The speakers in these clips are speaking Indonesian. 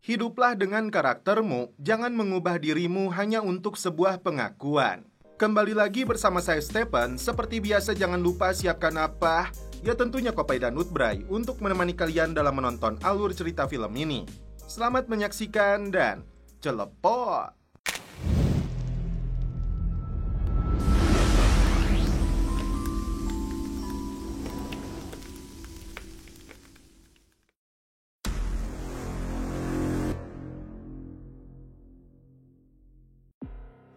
Hiduplah dengan karaktermu, jangan mengubah dirimu hanya untuk sebuah pengakuan. Kembali lagi bersama saya Stephen. Seperti biasa jangan lupa siapkan apa? Ya tentunya Kopai dan Utbray untuk menemani kalian dalam menonton alur cerita film ini. Selamat menyaksikan dan celepot!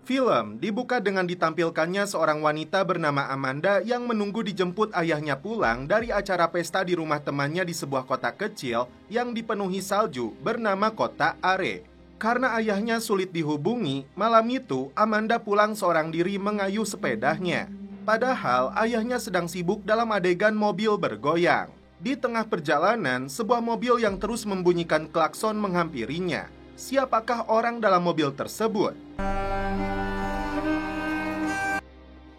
Film dibuka dengan ditampilkannya seorang wanita bernama Amanda yang menunggu dijemput ayahnya pulang dari acara pesta di rumah temannya di sebuah kota kecil yang dipenuhi salju bernama Kota Are. Karena ayahnya sulit dihubungi, malam itu Amanda pulang seorang diri mengayuh sepedanya. Padahal ayahnya sedang sibuk dalam adegan mobil bergoyang. Di tengah perjalanan, sebuah mobil yang terus membunyikan klakson menghampirinya. Siapakah orang dalam mobil tersebut?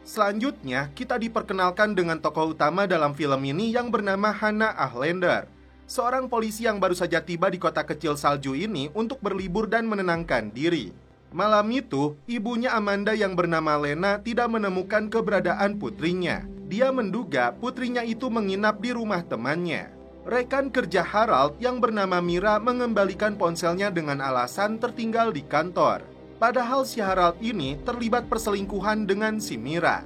Selanjutnya, kita diperkenalkan dengan tokoh utama dalam film ini yang bernama Hannah Ahlander. Seorang polisi yang baru saja tiba di kota kecil salju ini untuk berlibur dan menenangkan diri. Malam itu, ibunya Amanda yang bernama Lena tidak menemukan keberadaan putrinya. Dia menduga putrinya itu menginap di rumah temannya. Rekan kerja Harald yang bernama Mira mengembalikan ponselnya dengan alasan tertinggal di kantor. Padahal si Harald ini terlibat perselingkuhan dengan si Mira.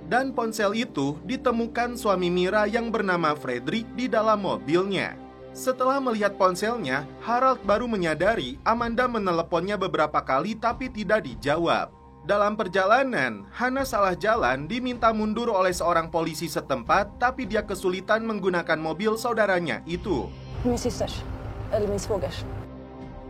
Dan ponsel itu ditemukan suami Mira yang bernama Fredrik di dalam mobilnya. Setelah melihat ponselnya, Harald baru menyadari Amanda meneleponnya beberapa kali tapi tidak dijawab. Dalam perjalanan, Hannah salah jalan diminta mundur oleh seorang polisi setempat, tapi dia kesulitan menggunakan mobil saudaranya itu.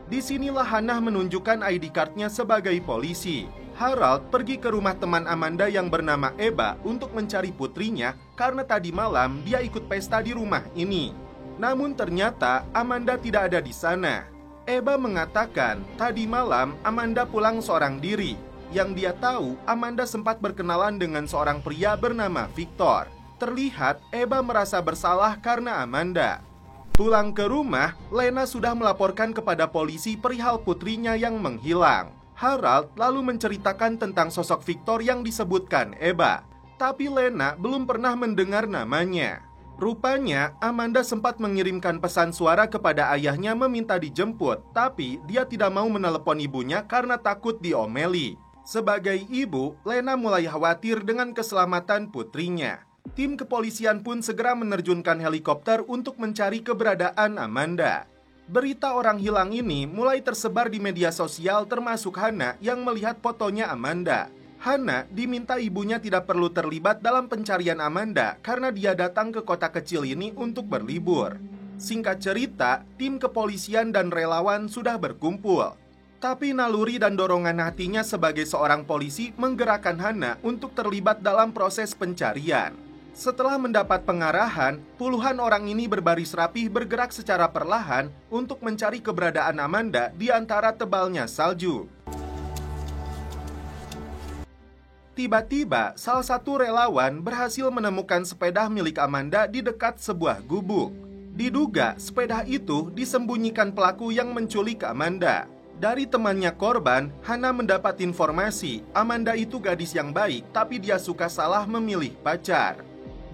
Disinilah Hannah menunjukkan ID card-nya sebagai polisi. Harald pergi ke rumah teman Amanda yang bernama Eba untuk mencari putrinya karena tadi malam dia ikut pesta di rumah ini. Namun ternyata Amanda tidak ada di sana. Eba mengatakan tadi malam Amanda pulang seorang diri. Yang dia tahu, Amanda sempat berkenalan dengan seorang pria bernama Victor. Terlihat Eba merasa bersalah karena Amanda. Pulang ke rumah, Lena sudah melaporkan kepada polisi perihal putrinya yang menghilang. Harald lalu menceritakan tentang sosok Victor yang disebutkan Eba. Tapi Lena belum pernah mendengar namanya. Rupanya, Amanda sempat mengirimkan pesan suara kepada ayahnya meminta dijemput. Tapi dia tidak mau menelepon ibunya karena takut diomeli. Sebagai ibu, Lena mulai khawatir dengan keselamatan putrinya. Tim kepolisian pun segera menerjunkan helikopter untuk mencari keberadaan Amanda. Berita orang hilang ini mulai tersebar di media sosial termasuk Hannah yang melihat fotonya Amanda. Hannah diminta ibunya tidak perlu terlibat dalam pencarian Amanda karena dia datang ke kota kecil ini untuk berlibur. Singkat cerita, tim kepolisian dan relawan sudah berkumpul. Tapi naluri dan dorongan hatinya sebagai seorang polisi menggerakkan Hannah untuk terlibat dalam proses pencarian. Setelah mendapat pengarahan, puluhan orang ini berbaris rapih bergerak secara perlahan untuk mencari keberadaan Amanda di antara tebalnya salju. Tiba-tiba, salah satu relawan berhasil menemukan sepeda milik Amanda di dekat sebuah gubuk. Diduga, sepeda itu disembunyikan pelaku yang menculik Amanda. Dari temannya korban, Hannah mendapat informasi Amanda itu gadis yang baik, tapi dia suka salah memilih pacar.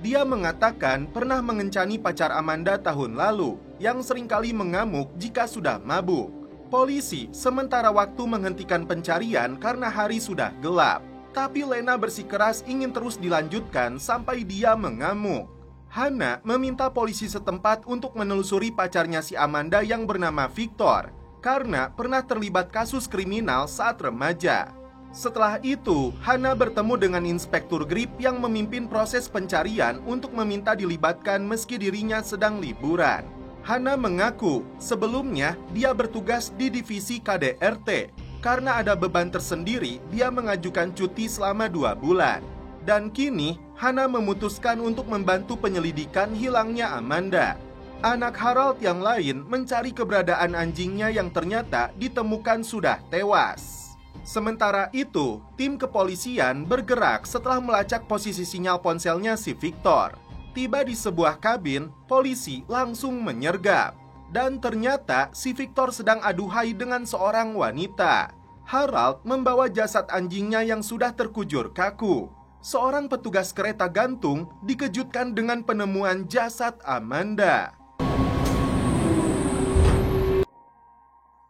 Dia mengatakan pernah mengencani pacar Amanda tahun lalu yang seringkali mengamuk jika sudah mabuk. Polisi sementara waktu menghentikan pencarian karena hari sudah gelap. Tapi Lena bersikeras ingin terus dilanjutkan sampai dia mengamuk. Hannah meminta polisi setempat untuk menelusuri pacarnya si Amanda yang bernama Victor karena pernah terlibat kasus kriminal saat remaja. Setelah itu, Hannah bertemu dengan Inspektur Grip yang memimpin proses pencarian untuk meminta dilibatkan meski dirinya sedang liburan. Hannah mengaku sebelumnya dia bertugas di divisi KDRT. Karena ada beban tersendiri, dia mengajukan cuti selama 2 bulan. Dan kini, Hannah memutuskan untuk membantu penyelidikan hilangnya Amanda. Anak Harald yang lain mencari keberadaan anjingnya yang ternyata ditemukan sudah tewas. Sementara itu, tim kepolisian bergerak setelah melacak posisi sinyal ponselnya si Victor. Tiba di sebuah kabin, polisi langsung menyergap. Dan ternyata si Victor sedang aduhai dengan seorang wanita. Harald membawa jasad anjingnya yang sudah terkujur kaku. Seorang petugas kereta gantung dikejutkan dengan penemuan jasad Amanda.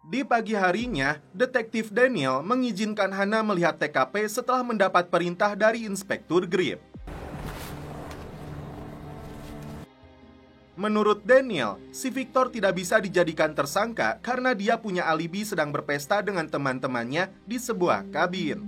Di pagi harinya, Detektif Daniel mengizinkan Hana melihat TKP setelah mendapat perintah dari Inspektur Grip. Menurut Daniel, si Victor tidak bisa dijadikan tersangka karena dia punya alibi sedang berpesta dengan teman-temannya di sebuah kabin.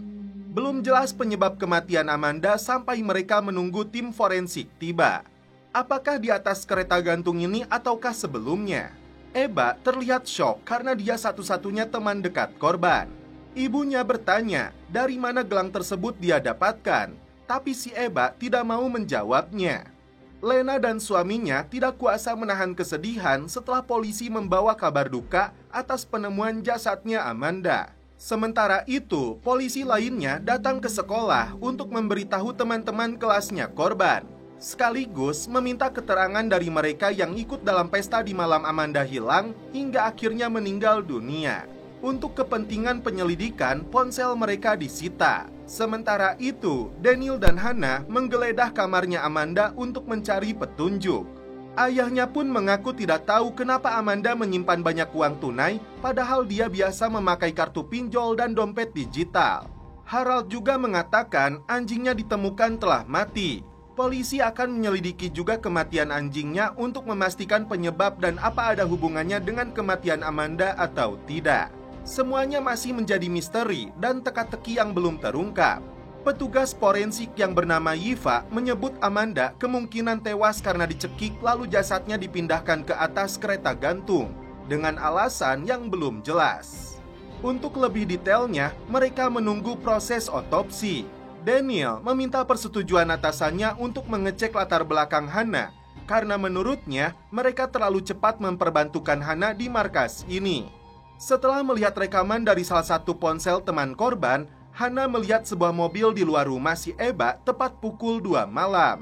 Belum jelas penyebab kematian Amanda sampai mereka menunggu tim forensik tiba. Apakah di atas kereta gantung ini ataukah sebelumnya? Eba terlihat syok karena dia satu-satunya teman dekat korban. Ibunya bertanya dari mana gelang tersebut dia dapatkan, tapi si Eba tidak mau menjawabnya. Lena dan suaminya tidak kuasa menahan kesedihan setelah polisi membawa kabar duka atas penemuan jasadnya Amanda. Sementara itu, polisi lainnya datang ke sekolah untuk memberitahu teman-teman kelasnya korban, sekaligus meminta keterangan dari mereka yang ikut dalam pesta di malam Amanda hilang hingga akhirnya meninggal dunia. Untuk kepentingan penyelidikan, ponsel mereka disita. Sementara itu, Daniel dan Hana menggeledah kamarnya Amanda untuk mencari petunjuk. Ayahnya pun mengaku tidak tahu kenapa Amanda menyimpan banyak uang tunai, padahal dia biasa memakai kartu pinjol dan dompet digital. Harald juga mengatakan anjingnya ditemukan telah mati. Polisi akan menyelidiki juga kematian anjingnya untuk memastikan penyebab dan apa ada hubungannya dengan kematian Amanda atau tidak. Semuanya masih menjadi misteri dan teka-teki yang belum terungkap. Petugas forensik yang bernama Yiva menyebut Amanda kemungkinan tewas karena dicekik lalu jasadnya dipindahkan ke atas kereta gantung dengan alasan yang belum jelas. Untuk lebih detailnya, mereka menunggu proses otopsi. Daniel meminta persetujuan atasannya untuk mengecek latar belakang Hana karena menurutnya mereka terlalu cepat memperbantukan Hana di markas ini. Setelah melihat rekaman dari salah satu ponsel teman korban, Hana melihat sebuah mobil di luar rumah si Eba tepat pukul 2 malam.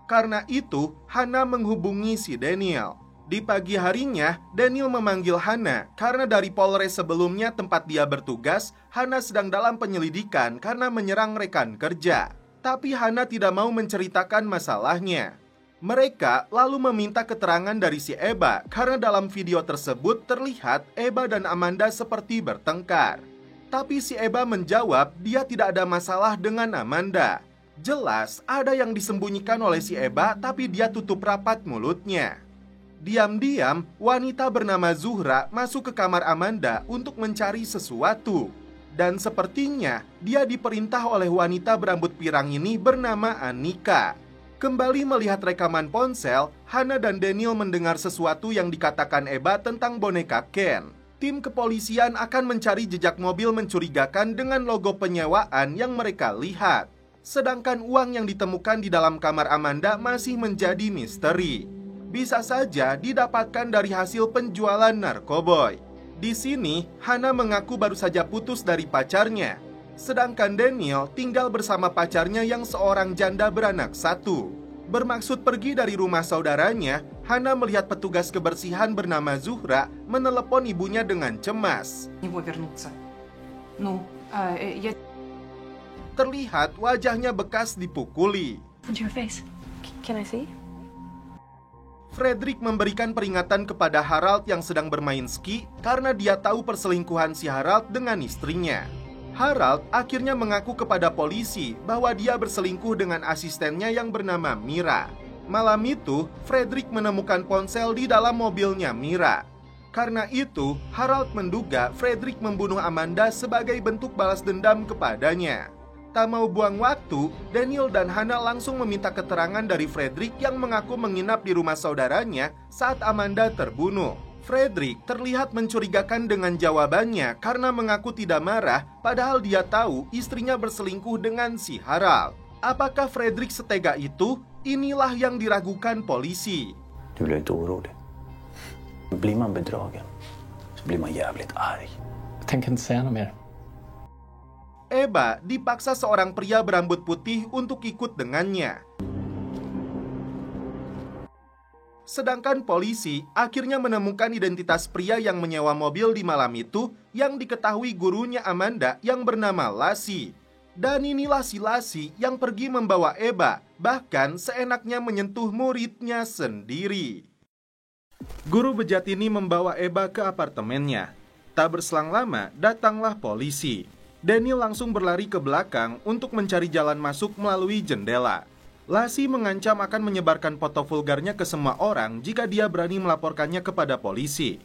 Karena itu, Hana menghubungi si Daniel. Di pagi harinya, Daniel memanggil Hana karena dari Polres sebelumnya tempat dia bertugas, Hana sedang dalam penyelidikan karena menyerang rekan kerja. Tapi Hana tidak mau menceritakan masalahnya. Mereka lalu meminta keterangan dari si Eba karena dalam video tersebut terlihat Eba dan Amanda seperti bertengkar. Tapi si Eba menjawab dia tidak ada masalah dengan Amanda. Jelas ada yang disembunyikan oleh si Eba tapi dia tutup rapat mulutnya. Diam-diam, wanita bernama Zuhra masuk ke kamar Amanda untuk mencari sesuatu. Dan sepertinya dia diperintah oleh wanita berambut pirang ini bernama Anika. Kembali melihat rekaman ponsel, Hana dan Daniel mendengar sesuatu yang dikatakan Eba tentang boneka Ken. Tim kepolisian akan mencari jejak mobil mencurigakan dengan logo penyewaan yang mereka lihat. Sedangkan uang yang ditemukan di dalam kamar Amanda masih menjadi misteri. Bisa saja didapatkan dari hasil penjualan narkoboy. Di sini, Hana mengaku baru saja putus dari pacarnya. Sedangkan Daniel tinggal bersama pacarnya yang seorang janda beranak satu. Bermaksud pergi dari rumah saudaranya, Hana melihat petugas kebersihan bernama Zuhra menelepon ibunya dengan cemas. Terlihat wajahnya bekas dipukuli. Can I see? Fredrik memberikan peringatan kepada Harald yang sedang bermain ski karena dia tahu perselingkuhan si Harald dengan istrinya. Harald akhirnya mengaku kepada polisi bahwa dia berselingkuh dengan asistennya yang bernama Mira. Malam itu, Fredrik menemukan ponsel di dalam mobilnya Mira. Karena itu, Harald menduga Fredrik membunuh Amanda sebagai bentuk balas dendam kepadanya. Tak mau buang waktu, Daniel dan Hana langsung meminta keterangan dari Fredrik yang mengaku menginap di rumah saudaranya saat Amanda terbunuh. Fredrik terlihat mencurigakan dengan jawabannya karena mengaku tidak marah, padahal dia tahu istrinya berselingkuh dengan si Harald. Apakah Fredrik setega itu? Inilah yang diragukan polisi. Du blir inte orolig. Blir man bedragen så blir man jävligt arg. Jag tänker inte säga något mer. Eba dipaksa seorang pria berambut putih untuk ikut dengannya. Sedangkan polisi akhirnya menemukan identitas pria yang menyewa mobil di malam itu yang diketahui gurunya Amanda yang bernama Lassie. Dan inilah si Lassie yang pergi membawa Eba, bahkan seenaknya menyentuh muridnya sendiri. Guru bejat ini membawa Eba ke apartemennya. Tak berselang lama, datanglah polisi. Daniel langsung berlari ke belakang untuk mencari jalan masuk melalui jendela. Lassie mengancam akan menyebarkan foto vulgarnya ke semua orang jika dia berani melaporkannya kepada polisi.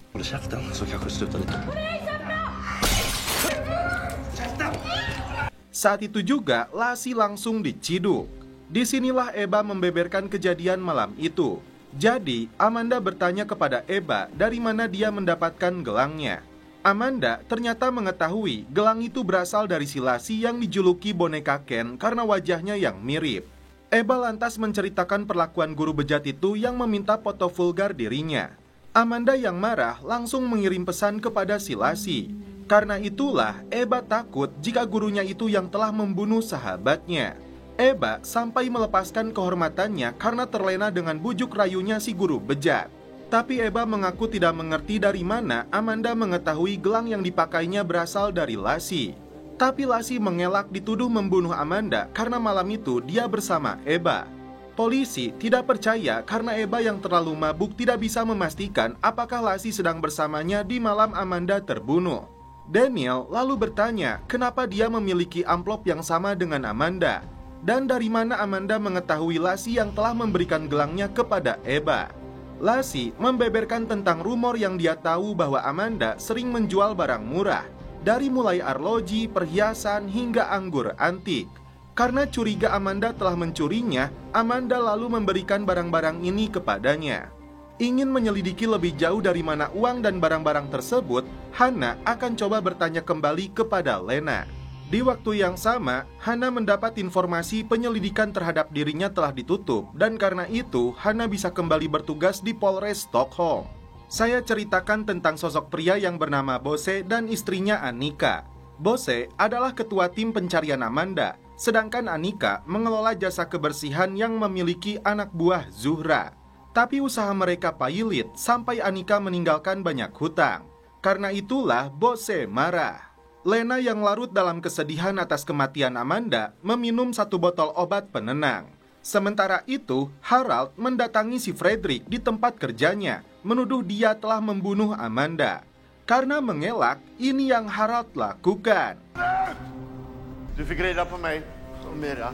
Saat itu juga, Lassie langsung diciduk. Disinilah Eba membeberkan kejadian malam itu. Jadi, Amanda bertanya kepada Eba dari mana dia mendapatkan gelangnya. Amanda ternyata mengetahui gelang itu berasal dari si Lassie yang dijuluki boneka Ken karena wajahnya yang mirip. Eba lantas menceritakan perlakuan guru bejat itu yang meminta foto vulgar dirinya. Amanda yang marah langsung mengirim pesan kepada si Lassie. Karena itulah Eba takut jika gurunya itu yang telah membunuh sahabatnya. Eba sampai melepaskan kehormatannya karena terlena dengan bujuk rayunya si guru bejat. Tapi Eba mengaku tidak mengerti dari mana Amanda mengetahui gelang yang dipakainya berasal dari Lassie. Tapi Lassie mengelak dituduh membunuh Amanda karena malam itu dia bersama Eba. Polisi tidak percaya karena Eba yang terlalu mabuk tidak bisa memastikan apakah Lassie sedang bersamanya di malam Amanda terbunuh. Daniel lalu bertanya kenapa dia memiliki amplop yang sama dengan Amanda. Dan dari mana Amanda mengetahui Lassie yang telah memberikan gelangnya kepada Eba. Lassie membeberkan tentang rumor yang dia tahu bahwa Amanda sering menjual barang murah. Dari mulai arloji, perhiasan, hingga anggur antik. Karena curiga Amanda telah mencurinya, Amanda lalu memberikan barang-barang ini kepadanya. Ingin menyelidiki lebih jauh dari mana uang dan barang-barang tersebut, Hannah akan coba bertanya kembali kepada Lena. Di waktu yang sama, Hannah mendapat informasi penyelidikan terhadap dirinya telah ditutup dan karena itu, Hannah bisa kembali bertugas di Polres Stockholm. Saya ceritakan tentang sosok pria yang bernama Bosse dan istrinya Annika. Bosse adalah ketua tim pencarian Amanda, sedangkan Annika mengelola jasa kebersihan yang memiliki anak buah Zuhra. Tapi usaha mereka pailit sampai Annika meninggalkan banyak hutang. Karena itulah Bosse marah. Lena yang larut dalam kesedihan atas kematian Amanda meminum 1 botol obat penenang. Sementara itu, Harald mendatangi si Fredrik di tempat kerjanya, menuduh dia telah membunuh Amanda. Karena mengelak, ini yang Harald lakukan. Du fick reda på mig, Mira.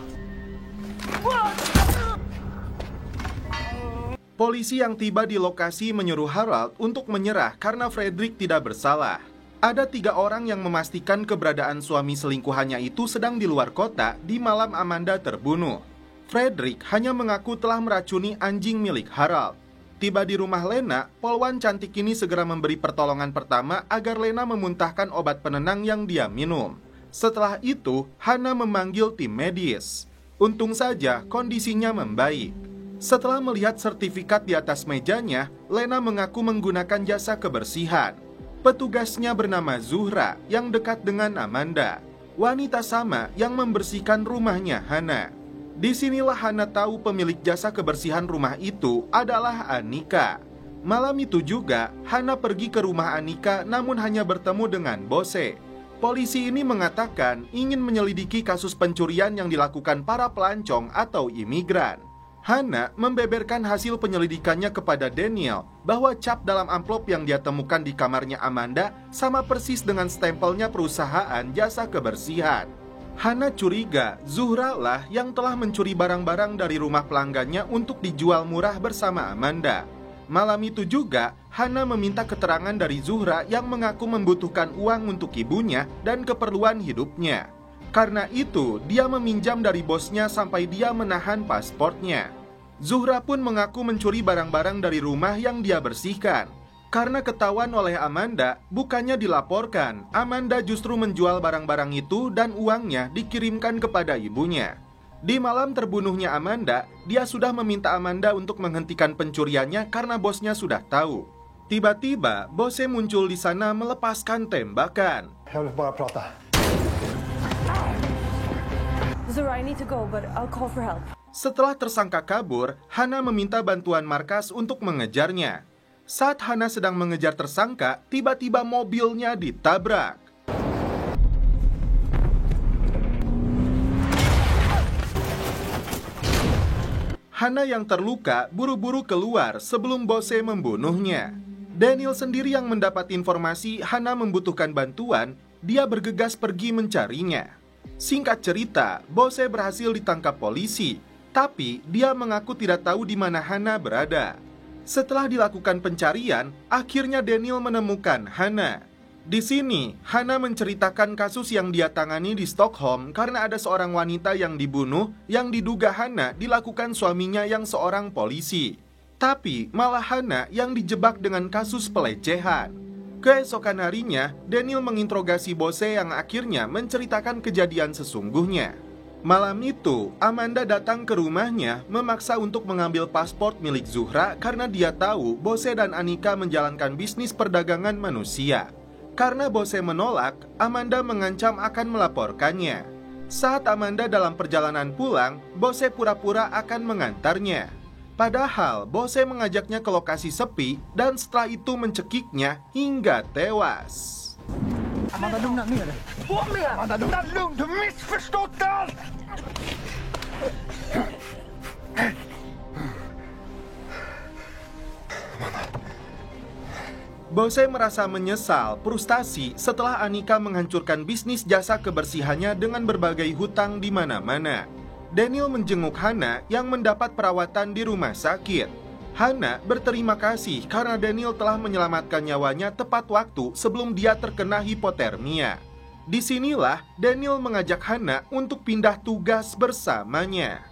Polisi yang tiba di lokasi menyuruh Harald untuk menyerah karena Fredrik tidak bersalah. Ada 3 orang yang memastikan keberadaan suami selingkuhannya itu sedang di luar kota di malam Amanda terbunuh. Fredrik hanya mengaku telah meracuni anjing milik Harald. Tiba di rumah Lena, polwan cantik ini segera memberi pertolongan pertama agar Lena memuntahkan obat penenang yang dia minum. Setelah itu, Hannah memanggil tim medis. Untung saja kondisinya membaik. Setelah melihat sertifikat di atas mejanya, Lena mengaku menggunakan jasa kebersihan. Petugasnya bernama Zuhra yang dekat dengan Amanda, wanita sama yang membersihkan rumahnya Hannah. Disinilah Hannah tahu pemilik jasa kebersihan rumah itu adalah Annika. Malam itu juga, Hannah pergi ke rumah Annika namun hanya bertemu dengan Bosse. Polisi ini mengatakan ingin menyelidiki kasus pencurian yang dilakukan para pelancong atau imigran. Hannah membeberkan hasil penyelidikannya kepada Daniel bahwa cap dalam amplop yang dia temukan di kamarnya Amanda sama persis dengan stempelnya perusahaan jasa kebersihan. Hannah curiga Zuhra lah yang telah mencuri barang-barang dari rumah pelanggannya untuk dijual murah bersama Amanda. Malam itu juga, Hannah meminta keterangan dari Zuhra yang mengaku membutuhkan uang untuk ibunya dan keperluan hidupnya. Karena itu, dia meminjam dari bosnya sampai dia menahan pasportnya. Zuhra pun mengaku mencuri barang-barang dari rumah yang dia bersihkan. Karena ketahuan oleh Amanda, bukannya dilaporkan, Amanda justru menjual barang-barang itu dan uangnya dikirimkan kepada ibunya. Di malam terbunuhnya Amanda, dia sudah meminta Amanda untuk menghentikan pencuriannya karena bosnya sudah tahu. Tiba-tiba, Bosse muncul di sana melepaskan tembakan. Jag vill bara prata. Zura, I need to go, but I'll call for help. Setelah tersangka kabur, Hana meminta bantuan markas untuk mengejarnya. Saat Hana sedang mengejar tersangka, tiba-tiba mobilnya ditabrak. Hana yang terluka buru-buru keluar sebelum Bose membunuhnya. Daniel sendiri yang mendapat informasi Hana membutuhkan bantuan, dia bergegas pergi mencarinya. Singkat cerita, Bose berhasil ditangkap polisi, tapi dia mengaku tidak tahu di mana Hana berada. Setelah dilakukan pencarian, akhirnya Daniel menemukan Hana. Di sini, Hana menceritakan kasus yang dia tangani di Stockholm karena ada seorang wanita yang dibunuh yang diduga Hana dilakukan suaminya yang seorang polisi. Tapi malah Hana yang dijebak dengan kasus pelecehan. Keesokan harinya, Daniel menginterogasi Bose yang akhirnya menceritakan kejadian sesungguhnya. Malam itu, Amanda datang ke rumahnya memaksa untuk mengambil paspor milik Zuhra karena dia tahu Bose dan Anika menjalankan bisnis perdagangan manusia. Karena Bose menolak, Amanda mengancam akan melaporkannya. Saat Amanda dalam perjalanan pulang, Bose pura-pura akan mengantarnya. Padahal Bose mengajaknya ke lokasi sepi dan setelah itu mencekiknya hingga tewas. Amanda, lugna ner dig. Amanda, lugna lugn. Du missförstått allt! Bose merasa menyesal, frustasi setelah Anika menghancurkan bisnis jasa kebersihannya dengan berbagai hutang di mana-mana. Daniel menjenguk Hana yang mendapat perawatan di rumah sakit. Hana berterima kasih karena Daniel telah menyelamatkan nyawanya tepat waktu sebelum dia terkena hipotermia. Disinilah Daniel mengajak Hana untuk pindah tugas bersamanya.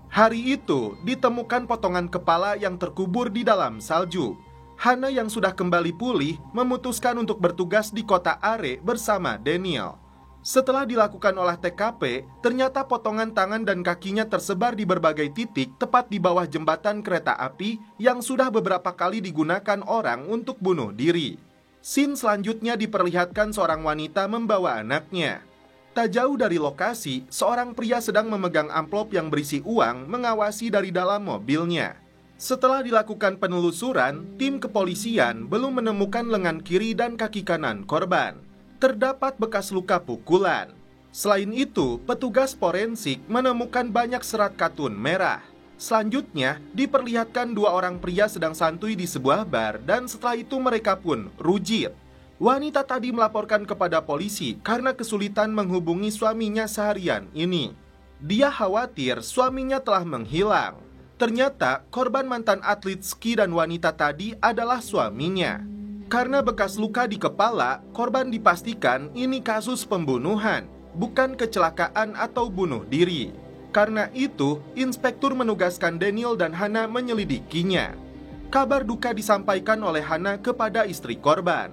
Hari itu ditemukan potongan kepala yang terkubur di dalam salju. Hana yang sudah kembali pulih memutuskan untuk bertugas di kota Are bersama Daniel. Setelah dilakukan olah TKP, ternyata potongan tangan dan kakinya tersebar di berbagai titik tepat di bawah jembatan kereta api yang sudah beberapa kali digunakan orang untuk bunuh diri. Scene selanjutnya diperlihatkan seorang wanita membawa anaknya. Tak jauh dari lokasi, seorang pria sedang memegang amplop yang berisi uang mengawasi dari dalam mobilnya. Setelah dilakukan penelusuran, tim kepolisian belum menemukan lengan kiri dan kaki kanan korban. Terdapat bekas luka pukulan. Selain itu, petugas forensik menemukan banyak serat katun merah. Selanjutnya, diperlihatkan dua orang pria sedang santuy di sebuah bar dan setelah itu mereka pun rujit. Wanita tadi melaporkan kepada polisi karena kesulitan menghubungi suaminya seharian ini. Dia khawatir suaminya telah menghilang. Ternyata korban mantan atlet ski dan wanita tadi adalah suaminya. Karena bekas luka di kepala, korban dipastikan ini kasus pembunuhan, bukan kecelakaan atau bunuh diri. Karena itu, inspektur menugaskan Daniel dan Hana menyelidikinya. Kabar duka disampaikan oleh Hana kepada istri korban.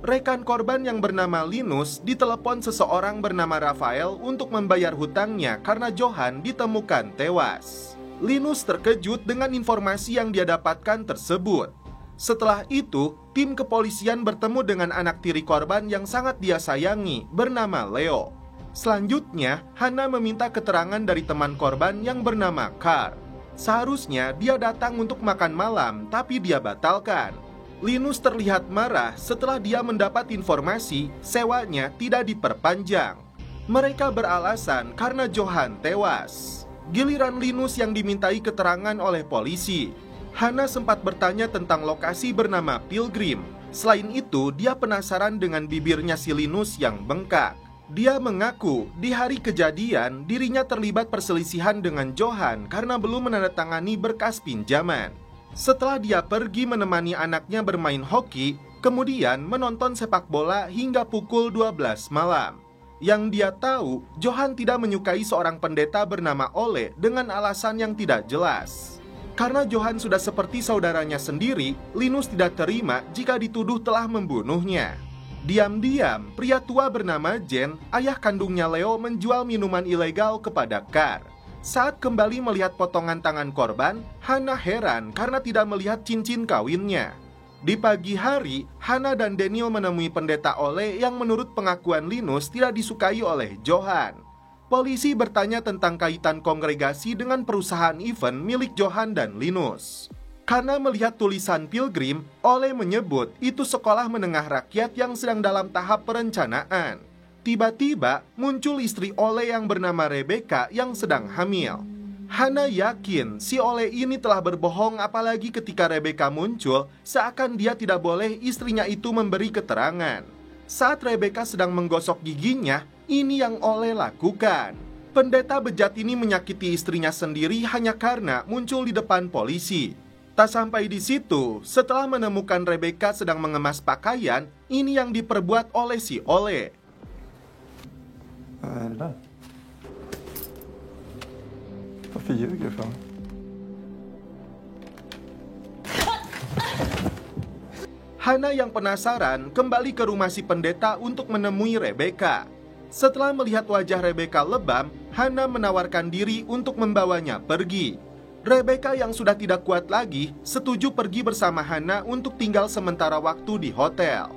Rekan korban yang bernama Linus ditelepon seseorang bernama Rafael untuk membayar hutangnya karena Johan ditemukan tewas. Linus terkejut dengan informasi yang dia dapatkan tersebut. Setelah itu, tim kepolisian bertemu dengan anak tiri korban yang sangat dia sayangi, bernama Leo. Selanjutnya, Hana meminta keterangan dari teman korban yang bernama Carl. Seharusnya dia datang untuk makan malam, tapi dia batalkan. Linus terlihat marah setelah dia mendapat informasi sewanya tidak diperpanjang. Mereka beralasan karena Johan tewas. Giliran Linus yang dimintai keterangan oleh polisi. Hana sempat bertanya tentang lokasi bernama Pilgrim. Selain itu, dia penasaran dengan bibirnya si Linus yang bengkak. Dia mengaku di hari kejadian dirinya terlibat perselisihan dengan Johan karena belum menandatangani berkas pinjaman. Setelah dia pergi menemani anaknya bermain hoki, kemudian menonton sepak bola hingga pukul 12 malam. Yang dia tahu, Johan tidak menyukai seorang pendeta bernama Ole dengan alasan yang tidak jelas. Karena Johan sudah seperti saudaranya sendiri, Linus tidak terima jika dituduh telah membunuhnya. Diam-diam, pria tua bernama Jen, ayah kandungnya Leo, menjual minuman ilegal kepada Carl. Saat kembali melihat potongan tangan korban, Hana heran karena tidak melihat cincin kawinnya. Di pagi hari, Hannah dan Daniel menemui pendeta Ole yang menurut pengakuan Linus tidak disukai oleh Johan. Polisi bertanya tentang kaitan kongregasi dengan perusahaan event milik Johan dan Linus. Karena melihat tulisan Pilgrim, Ole menyebut itu sekolah menengah rakyat yang sedang dalam tahap perencanaan. Tiba-tiba muncul istri Ole yang bernama Rebecca yang sedang hamil. Hannah yakin si Ole ini telah berbohong, apalagi ketika Rebecca muncul, seakan dia tidak boleh istrinya itu memberi keterangan. Saat Rebecca sedang menggosok giginya, ini yang Ole lakukan. Pendeta bejat ini menyakiti istrinya sendiri hanya karena muncul di depan polisi. Tak sampai di situ, setelah menemukan Rebecca sedang mengemas pakaian, ini yang diperbuat oleh si Ole. Varför ljuger du för? Hannah yang penasaran kembali ke rumah si pendeta untuk menemui Rebecca. Setelah melihat wajah Rebecca lebam, Hannah menawarkan diri untuk membawanya pergi. Rebecca yang sudah tidak kuat lagi setuju pergi bersama Hannah untuk tinggal sementara waktu di hotel.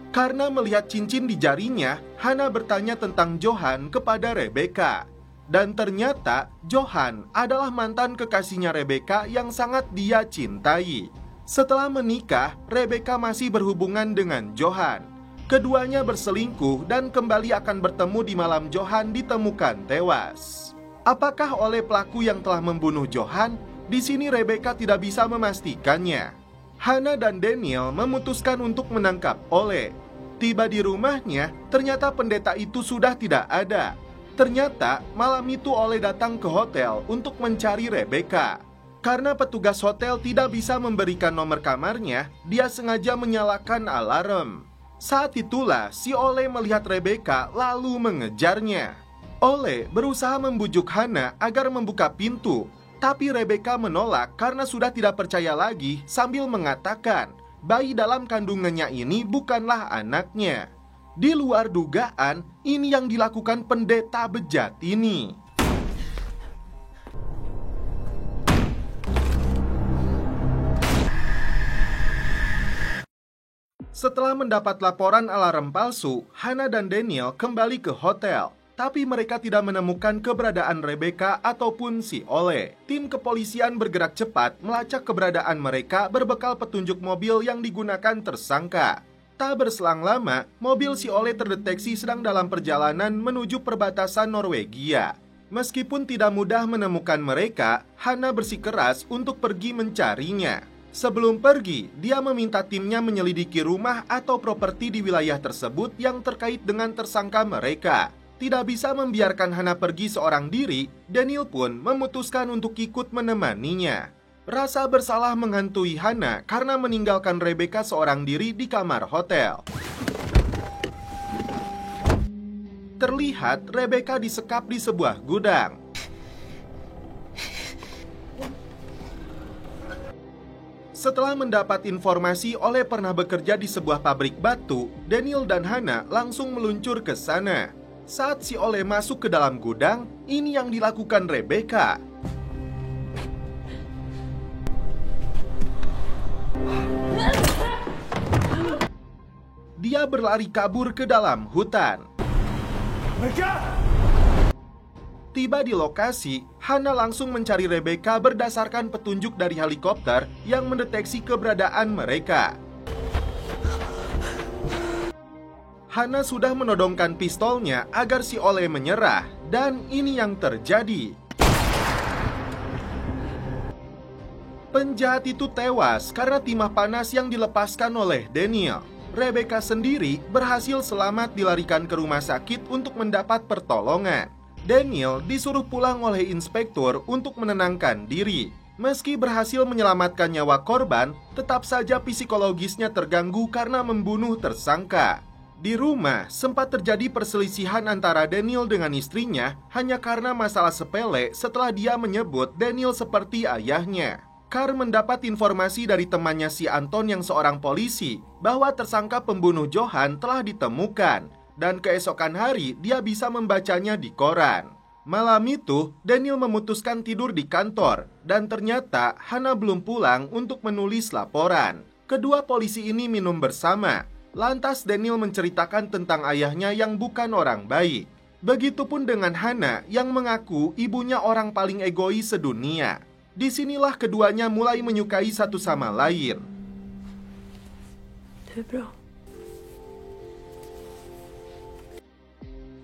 Karena melihat cincin di jarinya, Hannah bertanya tentang Johan kepada Rebecca. Dan ternyata Johan adalah mantan kekasihnya Rebecca yang sangat dia cintai. Setelah menikah, Rebecca masih berhubungan dengan Johan. Keduanya berselingkuh dan kembali akan bertemu di malam Johan ditemukan tewas. Apakah Ole pelaku yang telah membunuh Johan? Di sini Rebecca tidak bisa memastikannya. Hannah dan Daniel memutuskan untuk menangkap Ole. Tiba di rumahnya, ternyata pendeta itu sudah tidak ada. Ternyata malam itu Ole datang ke hotel untuk mencari Rebecca. Karena petugas hotel tidak bisa memberikan nomor kamarnya, dia sengaja menyalakan alarm. Saat itulah si Ole melihat Rebecca lalu mengejarnya. Ole berusaha membujuk Hannah agar membuka pintu, tapi Rebecca menolak karena sudah tidak percaya lagi sambil mengatakan bayi dalam kandungannya ini bukanlah anaknya. Di luar dugaan, ini yang dilakukan pendeta bejat ini. Setelah mendapat laporan alarm palsu, Hannah dan Daniel kembali ke hotel. Tapi mereka tidak menemukan keberadaan Rebecca ataupun si Ole. Tim kepolisian bergerak cepat melacak keberadaan mereka berbekal petunjuk mobil yang digunakan tersangka. Tak berselang lama, mobil si Ole terdeteksi sedang dalam perjalanan menuju perbatasan Norwegia. Meskipun tidak mudah menemukan mereka, Hannah bersikeras untuk pergi mencarinya. Sebelum pergi, dia meminta timnya menyelidiki rumah atau properti di wilayah tersebut yang terkait dengan tersangka mereka. Tidak bisa membiarkan Hannah pergi seorang diri, Daniel pun memutuskan untuk ikut menemaninya. Rasa bersalah menghantui Hannah karena meninggalkan Rebecca seorang diri di kamar hotel. Terlihat Rebecca disekap di sebuah gudang. Setelah mendapat informasi Ole pernah bekerja di sebuah pabrik batu, Daniel dan Hannah langsung meluncur ke sana. Saat si Ole masuk ke dalam gudang, ini yang dilakukan Rebecca. Dia berlari kabur ke dalam hutan. Tiba di lokasi, Hannah langsung mencari Rebecca berdasarkan petunjuk dari helikopter yang mendeteksi keberadaan mereka. Hannah sudah menodongkan pistolnya agar si Ole menyerah, dan ini yang terjadi. Penjahat itu tewas karena timah panas yang dilepaskan oleh Daniel. Rebecca sendiri berhasil selamat dilarikan ke rumah sakit untuk mendapat pertolongan. Daniel disuruh pulang oleh inspektur untuk menenangkan diri. Meski berhasil menyelamatkan nyawa korban, tetap saja psikologisnya terganggu karena membunuh tersangka. Di rumah, sempat terjadi perselisihan antara Daniel dengan istrinya hanya karena masalah sepele setelah dia menyebut Daniel seperti ayahnya. Carr mendapat informasi dari temannya si Anton yang seorang polisi bahwa tersangka pembunuh Johan telah ditemukan, dan keesokan hari dia bisa membacanya di koran. Malam itu, Daniel memutuskan tidur di kantor, dan ternyata Hannah belum pulang untuk menulis laporan. Kedua polisi ini minum bersama. Lantas Daniel menceritakan tentang ayahnya yang bukan orang baik. Begitupun dengan Hannah yang mengaku ibunya orang paling egois sedunia. Disinilah keduanya mulai menyukai satu sama lain. Det är bra.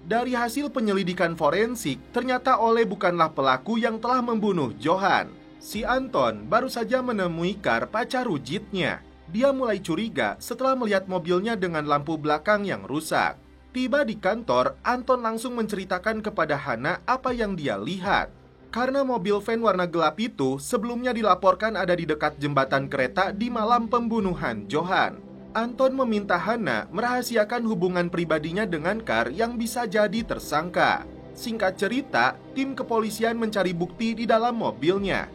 Dari hasil penyelidikan forensik, ternyata Ole bukanlah pelaku yang telah membunuh Johan. Si Anton baru saja menemui Kar, pacar rujitnya. Dia mulai curiga setelah melihat mobilnya dengan lampu belakang yang rusak. Tiba di kantor, Anton langsung menceritakan kepada Hannah apa yang dia lihat. Karena mobil van warna gelap itu sebelumnya dilaporkan ada di dekat jembatan kereta di malam pembunuhan Johan. Anton meminta Hannah merahasiakan hubungan pribadinya dengan Kar yang bisa jadi tersangka. Singkat cerita, tim kepolisian mencari bukti di dalam mobilnya.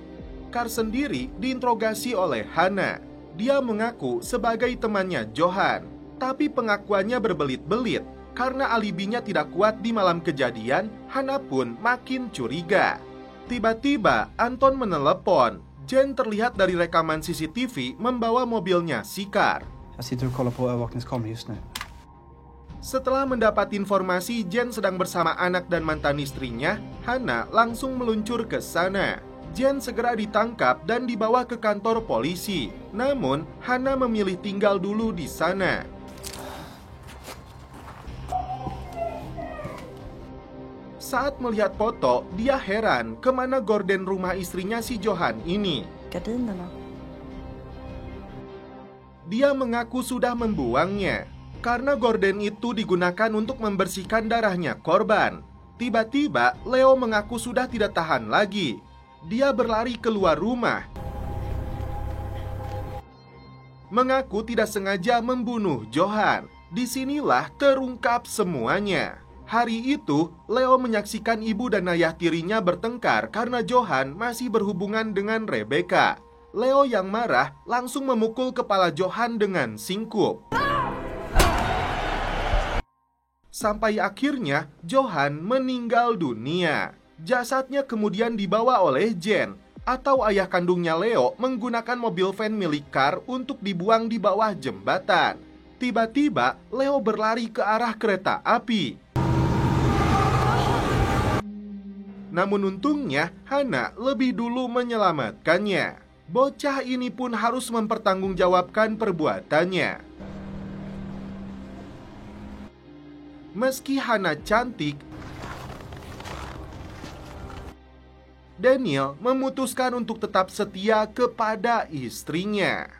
Kar sendiri diinterogasi oleh Hannah. Dia mengaku sebagai temannya Johan, tapi pengakuannya berbelit-belit. Karena alibinya tidak kuat di malam kejadian, Hannah pun makin curiga. Tiba-tiba Anton menelepon. Jen terlihat dari rekaman CCTV membawa mobilnya si Kar. Jag sitter och kollar på övervakningskameror just nu. Setelah mendapat informasi Jen sedang bersama anak dan mantan istrinya, Hannah langsung meluncur ke sana. Jen segera ditangkap dan dibawa ke kantor polisi. Namun, Hannah memilih tinggal dulu di sana. Saat melihat foto, dia heran kemana gorden rumah istrinya si Johan ini. Gardinerna. Dia mengaku sudah membuangnya karena gorden itu digunakan untuk membersihkan darahnya korban. Tiba-tiba Leo mengaku sudah tidak tahan lagi. Dia berlari keluar rumah, mengaku tidak sengaja membunuh Johan. Disinilah terungkap semuanya. Hari itu Leo menyaksikan ibu dan ayah tirinya bertengkar karena Johan masih berhubungan dengan Rebecca. Leo yang marah langsung memukul kepala Johan dengan singkup. Sampai akhirnya Johan meninggal dunia. Jasadnya kemudian dibawa oleh Jen atau ayah kandungnya Leo menggunakan mobil van milik Kar untuk dibuang di bawah jembatan. Tiba-tiba Leo berlari ke arah kereta api. Namun untungnya Hannah lebih dulu menyelamatkannya. Bocah ini pun harus mempertanggungjawabkan perbuatannya. Meski Hannah cantik, Daniel memutuskan untuk tetap setia kepada istrinya.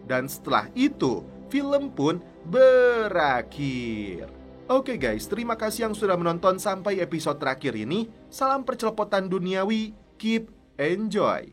Dan setelah itu, film pun berakhir. Oke guys, terima kasih yang sudah menonton sampai episode terakhir ini. Salam percelopotan duniawi, keep enjoy.